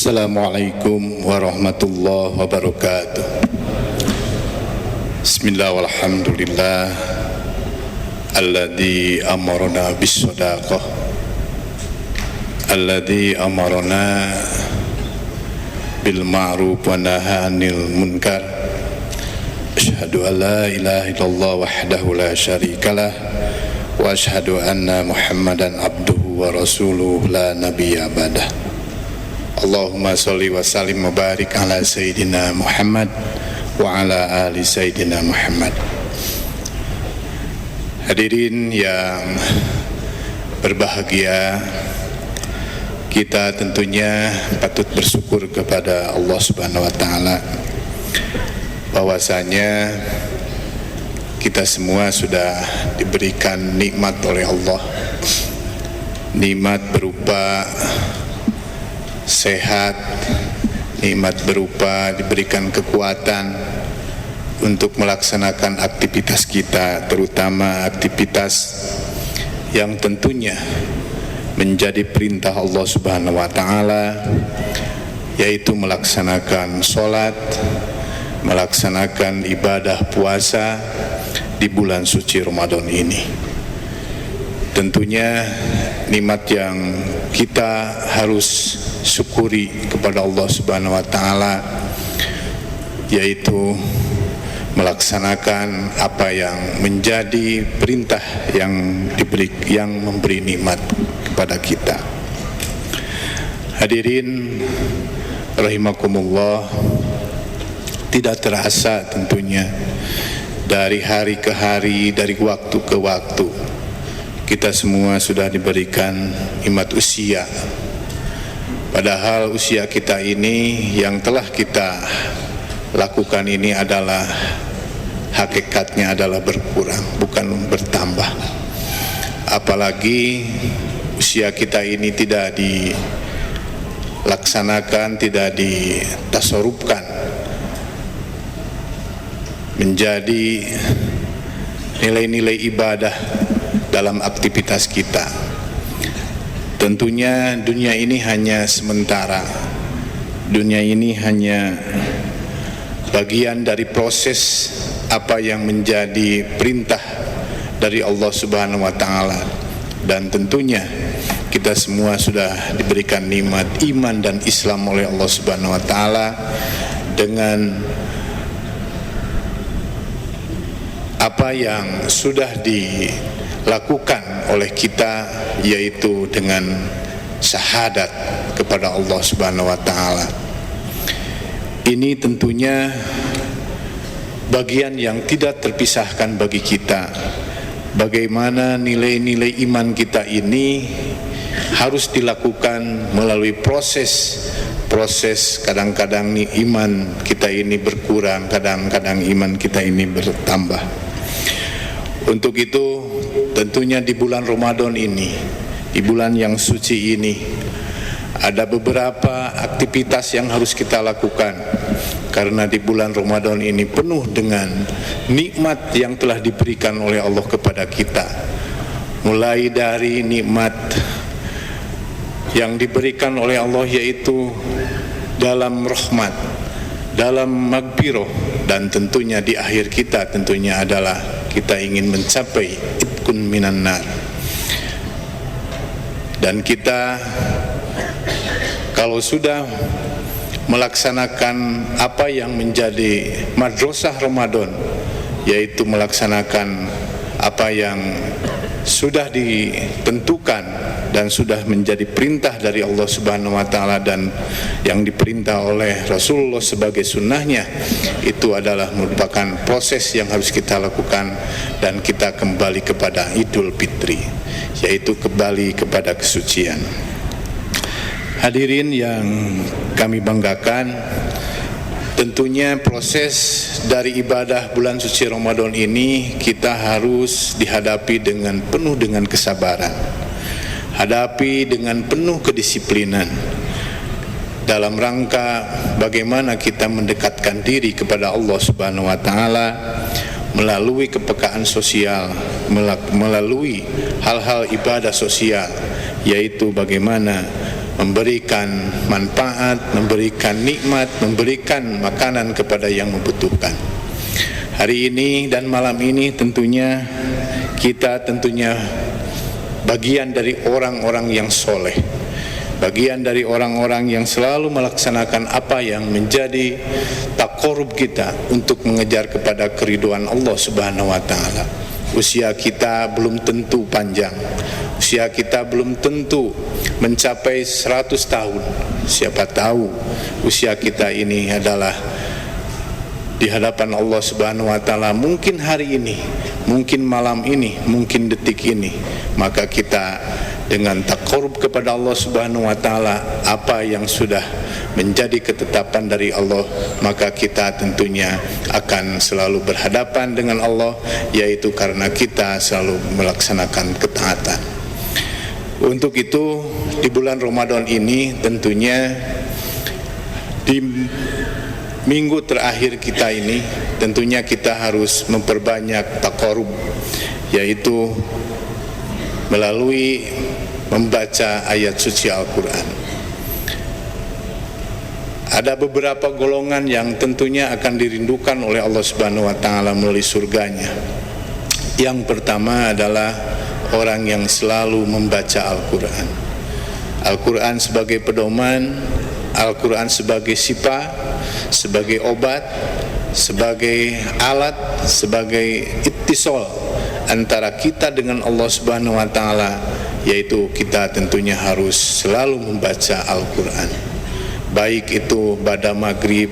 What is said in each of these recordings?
Assalamualaikum warahmatullahi wabarakatuh. Bismillah walhamdulillah alladzi amarna bis-shadaqah alladzi amarna bil ma'ruf wa nahaa 'anil munkar. Asyhadu an la ilaha illallah wahdahu la syarikalah wa asyhadu anna Muhammadan abduhu wa rasuluhu la nabiyya ba'dah. Allahumma sholli wa sallim wa barik ala Sayyidina Muhammad wa ala ali Sayyidina Muhammad. Hadirin yang berbahagia, kita tentunya patut bersyukur kepada Allah Subhanahu wa taala bahwasanya kita semua sudah diberikan nikmat oleh Allah. Nikmat berupa sehat, nikmat berupa diberikan kekuatan untuk melaksanakan aktivitas kita, terutama aktivitas yang tentunya menjadi perintah Allah Subhanahu wa taala, yaitu melaksanakan sholat, melaksanakan ibadah puasa di bulan suci Ramadan ini. Tentunya nikmat yang kita harus syukuri kepada Allah Subhanahu wa taala, yaitu melaksanakan apa yang menjadi perintah yang memberi nikmat kepada kita. Hadirin rahimakumullah, tidak terasa tentunya dari hari ke hari, dari waktu ke waktu, kita semua sudah diberikan nikmat usia. Padahal usia kita ini yang telah kita lakukan ini adalah hakikatnya adalah berkurang, bukan bertambah. Apalagi usia kita ini tidak dilaksanakan, tidak ditasarrufkan menjadi nilai-nilai ibadah dalam aktivitas kita. Tentunya dunia ini hanya sementara. Dunia ini hanya bagian dari proses apa yang menjadi perintah dari Allah Subhanahu wa taala. Dan tentunya kita semua sudah diberikan nikmat iman dan Islam oleh Allah Subhanahu wa taala dengan apa yang sudah dilakukan oleh kita, yaitu dengan syahadat kepada Allah Subhanahu wa taala. Ini tentunya bagian yang tidak terpisahkan bagi kita. Bagaimana nilai-nilai iman kita ini harus dilakukan melalui proses kadang-kadang iman kita ini berkurang, kadang-kadang iman kita ini bertambah. Untuk itu tentunya di bulan Ramadan ini, di bulan yang suci ini, ada beberapa aktivitas yang harus kita lakukan. Karena di bulan Ramadan ini penuh dengan nikmat yang telah diberikan oleh Allah kepada kita. Mulai dari nikmat yang diberikan oleh Allah, yaitu dalam rahmat, dalam magfirah, dan tentunya di akhir kita tentunya adalah kita ingin mencapai itqun minan nar. Dan kita kalau sudah melaksanakan apa yang menjadi madrasah Ramadan, yaitu melaksanakan apa yang sudah ditentukan dan sudah menjadi perintah dari Allah Subhanahu wa taala dan yang diperintah oleh Rasulullah sebagai sunnahnya, itu adalah merupakan proses yang harus kita lakukan, dan kita kembali kepada Idul Fitri, yaitu kembali kepada kesucian. Hadirin yang kami banggakan, tentunya proses dari ibadah bulan suci Ramadan ini kita harus dihadapi dengan penuh dengan kesabaran, hadapi dengan penuh kedisiplinan dalam rangka bagaimana kita mendekatkan diri kepada Allah Subhanahu wa taala melalui kepekaan sosial, melalui hal-hal ibadah sosial, yaitu bagaimana memberikan manfaat, memberikan nikmat, memberikan makanan kepada yang membutuhkan. Hari ini dan malam ini tentunya kita bagian dari orang-orang yang soleh, bagian dari orang-orang yang selalu melaksanakan apa yang menjadi taqarrub kita untuk mengejar kepada keridhaan Allah Subhanahu wa taala. Usia kita belum tentu panjang, usia kita belum tentu mencapai 100 tahun. Siapa tahu usia kita ini adalah di hadapan Allah Subhanahu wa taala mungkin hari ini, mungkin malam ini, mungkin detik ini. Maka kita dengan taqarrub kepada Allah Subhanahu wa taala, apa yang sudah menjadi ketetapan dari Allah, maka kita tentunya akan selalu berhadapan dengan Allah, yaitu karena kita selalu melaksanakan ketaatan. Untuk itu di bulan Ramadan ini tentunya di minggu terakhir kita ini tentunya kita harus memperbanyak taqarrub, yaitu melalui membaca ayat suci Al-Quran. Ada beberapa golongan yang tentunya akan dirindukan oleh Allah Subhanahu wa taala melalui surganya. Yang pertama adalah orang yang selalu membaca Al-Quran. Al-Quran sebagai pedoman, Al-Quran sebagai sifat, sebagai obat, sebagai alat, sebagai ittisal antara kita dengan Allah Subhanahu wa taala, yaitu kita tentunya harus selalu membaca Al-Quran, baik itu pada maghrib,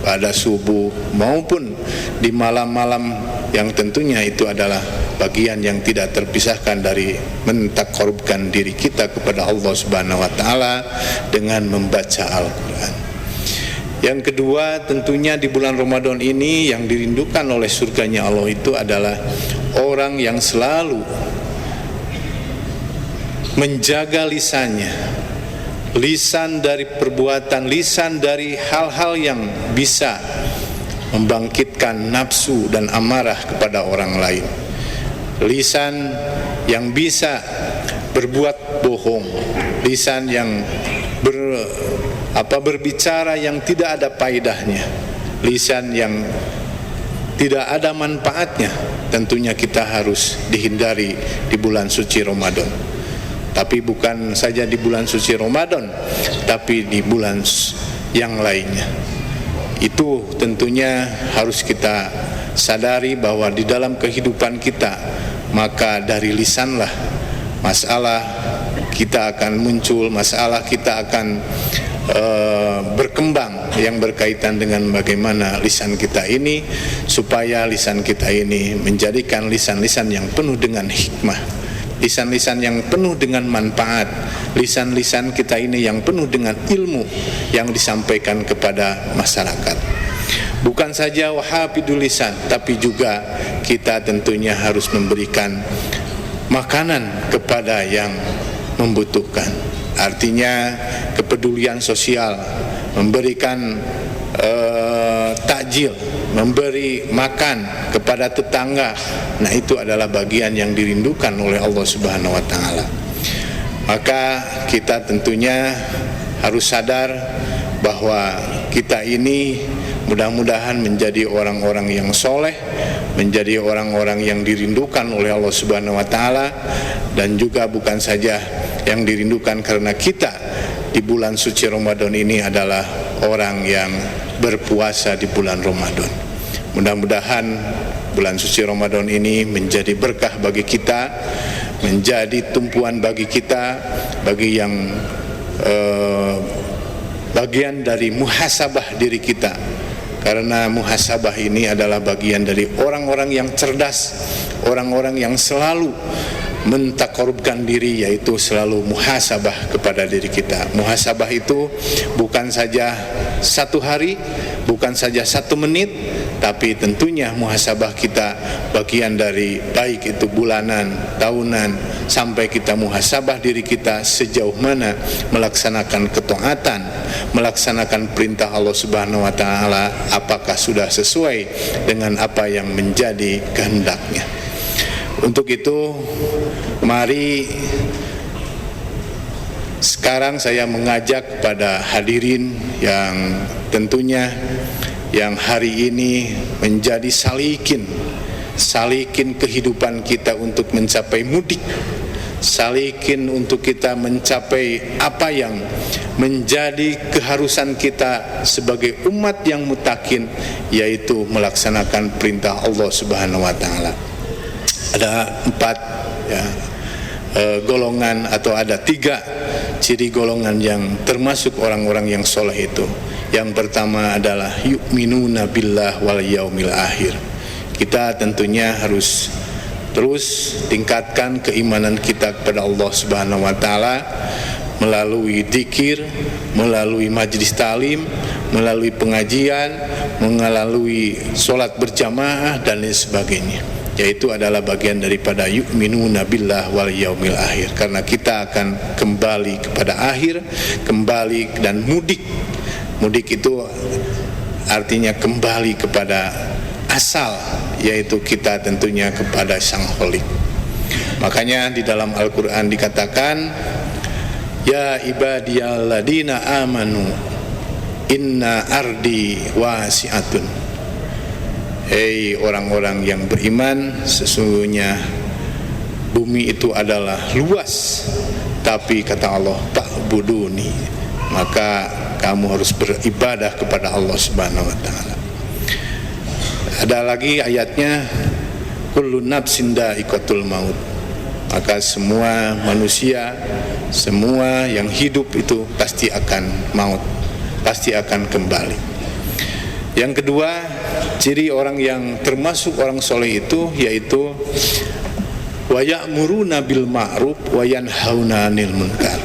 pada subuh, maupun di malam-malam, yang tentunya itu adalah bagian yang tidak terpisahkan dari mentaqarrubkan diri kita kepada Allah Subhanahu wa taala dengan membaca Al-Quran. Yang kedua, tentunya di bulan Ramadan ini yang dirindukan oleh surganya Allah itu adalah orang yang selalu menjaga lisannya, lisan dari perbuatan, lisan dari hal-hal yang bisa membangkitkan nafsu dan amarah kepada orang lain, lisan yang bisa berbuat bohong, lisan yang berbicara yang tidak ada faedahnya, lisan yang tidak ada manfaatnya. Tentunya kita harus dihindari di bulan suci Ramadan. Tapi bukan saja di bulan suci Ramadan, tapi di bulan yang lainnya. Itu tentunya harus kita sadari bahwa di dalam kehidupan kita, maka dari lisanlah masalah kita akan muncul, masalah kita akan berkembang, yang berkaitan dengan bagaimana lisan kita ini, supaya lisan kita ini menjadikan lisan-lisan yang penuh dengan hikmah, lisan-lisan yang penuh dengan manfaat, lisan-lisan kita ini yang penuh dengan ilmu yang disampaikan kepada masyarakat. Bukan saja wahafidul lisan, tapi juga kita tentunya harus memberikan makanan kepada yang membutuhkan. Artinya kepedulian sosial, memberikan takjil, memberi makan kepada tetangga. Nah, itu adalah bagian yang dirindukan oleh Allah Subhanahu wa taala. Maka kita tentunya harus sadar bahwa kita ini mudah-mudahan menjadi orang-orang yang soleh, menjadi orang-orang yang dirindukan oleh Allah Subhanahu wa taala, dan juga bukan saja yang dirindukan karena kita di bulan suci Ramadan ini adalah orang yang berpuasa di bulan Ramadan. Mudah-mudahan bulan suci Ramadan ini menjadi berkah bagi kita, menjadi tumpuan bagi kita, bagi yang bagian dari muhasabah diri kita. Karena muhasabah ini adalah bagian dari orang-orang yang cerdas, orang-orang yang selalu mentaqarrubkan diri, yaitu selalu muhasabah kepada diri kita. Muhasabah itu bukan saja satu hari, bukan saja 1 menit, tapi tentunya muhasabah kita bagian dari baik itu bulanan, tahunan, sampai kita muhasabah diri kita sejauh mana melaksanakan ketaatan, melaksanakan perintah Allah Subhanahu wa taala, apakah sudah sesuai dengan apa yang menjadi kehendaknya. Untuk itu, mari Sekarang saya mengajak kepada hadirin yang tentunya yang hari ini menjadi salikin kehidupan kita untuk mencapai mudik, salikin untuk kita mencapai apa yang menjadi keharusan kita sebagai umat yang mutakin, yaitu melaksanakan perintah Allah Subhanahu wa taala. Ada 4 golongan atau ada 3 ciri golongan yang termasuk orang-orang yang soleh itu. Yang pertama adalah yu'minuna billah wal yaumil akhir. Kita tentunya harus terus tingkatkan keimanan kita kepada Allah Subhanahu wa taala melalui dzikir, melalui majlis talim, melalui pengajian, melalui salat berjamaah dan lain sebagainya. Yaitu adalah bagian daripada yu'minuna billah wal yaumil akhir, karena kita akan kembali kepada akhir, kembali dan mudik. Mudik itu artinya kembali kepada asal, yaitu kita tentunya kepada Sang Khalik. Makanya di dalam Al-Quran dikatakan, ya ibadiyalladzina amanu inna ardi wasi'atun. Hei orang-orang yang beriman, sesungguhnya bumi itu adalah luas, tapi kata Allah, ta'buduni, maka kamu harus beribadah kepada Allah Subhanahu wa taala. Ada lagi ayatnya, kullu nafsin dha'iqatul maut, maka semua manusia, semua yang hidup itu pasti akan maut, pasti akan kembali. Yang kedua, ciri orang yang termasuk orang soleh itu yaitu wa ya'muruna bil ma'ruf wa yanhauna 'anil munkar.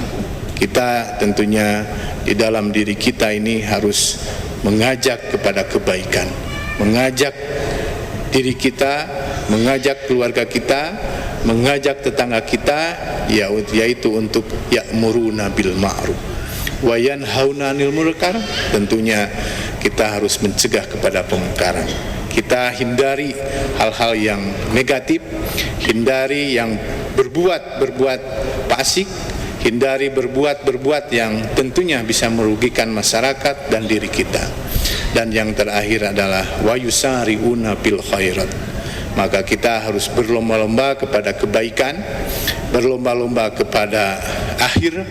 Kita tentunya di dalam diri kita ini harus mengajak kepada kebaikan, mengajak diri kita, mengajak keluarga kita, mengajak tetangga kita, yaitu untuk ya'muruna bil ma'ruf wa yanhauna 'anil munkar. Tentunya kita harus mencegah kepada kemungkaran. Kita hindari hal-hal yang negatif, hindari yang berbuat fasik, hindari berbuat yang tentunya bisa merugikan masyarakat dan diri kita. Dan yang terakhir adalah wa yusari'una bil khairat, maka kita harus berlomba-lomba kepada kebaikan, berlomba-lomba kepada akhir,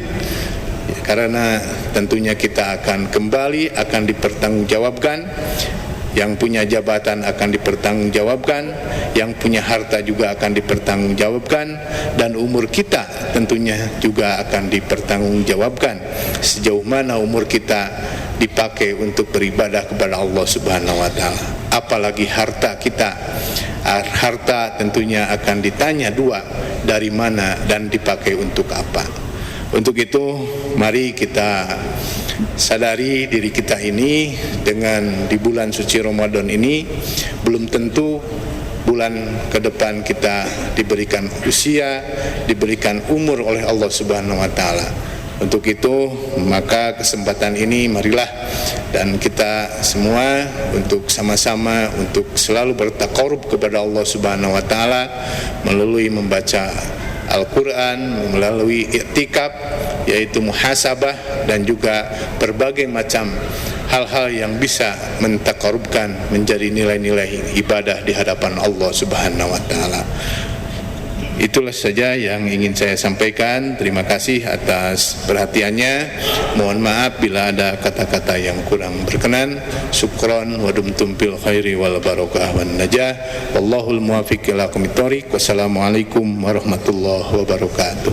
karena tentunya kita akan kembali, akan dipertanggungjawabkan. Yang punya jabatan akan dipertanggungjawabkan, yang punya harta juga akan dipertanggungjawabkan, dan umur kita tentunya juga akan dipertanggungjawabkan. Sejauh mana umur kita dipakai untuk beribadah kepada Allah Subhanahu wa taala. Apalagi harta kita. Harta tentunya akan ditanya 2, dari mana dan dipakai untuk apa. Untuk itu mari kita sadari diri kita ini, dengan di bulan suci Ramadan ini belum tentu bulan ke depan kita diberikan usia, diberikan umur oleh Allah Subhanahu wa taala. Untuk itu maka kesempatan ini marilah dan kita semua untuk sama-sama untuk selalu bertaqarrub kepada Allah Subhanahu wa taala melalui membaca Al-Quran, melalui i'tikaf yaitu muhasabah, dan juga berbagai macam hal-hal yang bisa mentaqarrubkan menjadi nilai-nilai ibadah di hadapan Allah Subhanahu wa taala. Itulah saja yang ingin saya sampaikan. Terima kasih atas perhatiannya. Mohon maaf bila ada kata-kata yang kurang berkenan. Syukron wa dumtum bil khairi wal barakah wan najah. Wallahul muwaffiq ila aqwamit thoriq. Wassalamualaikum warahmatullahi wabarakatuh.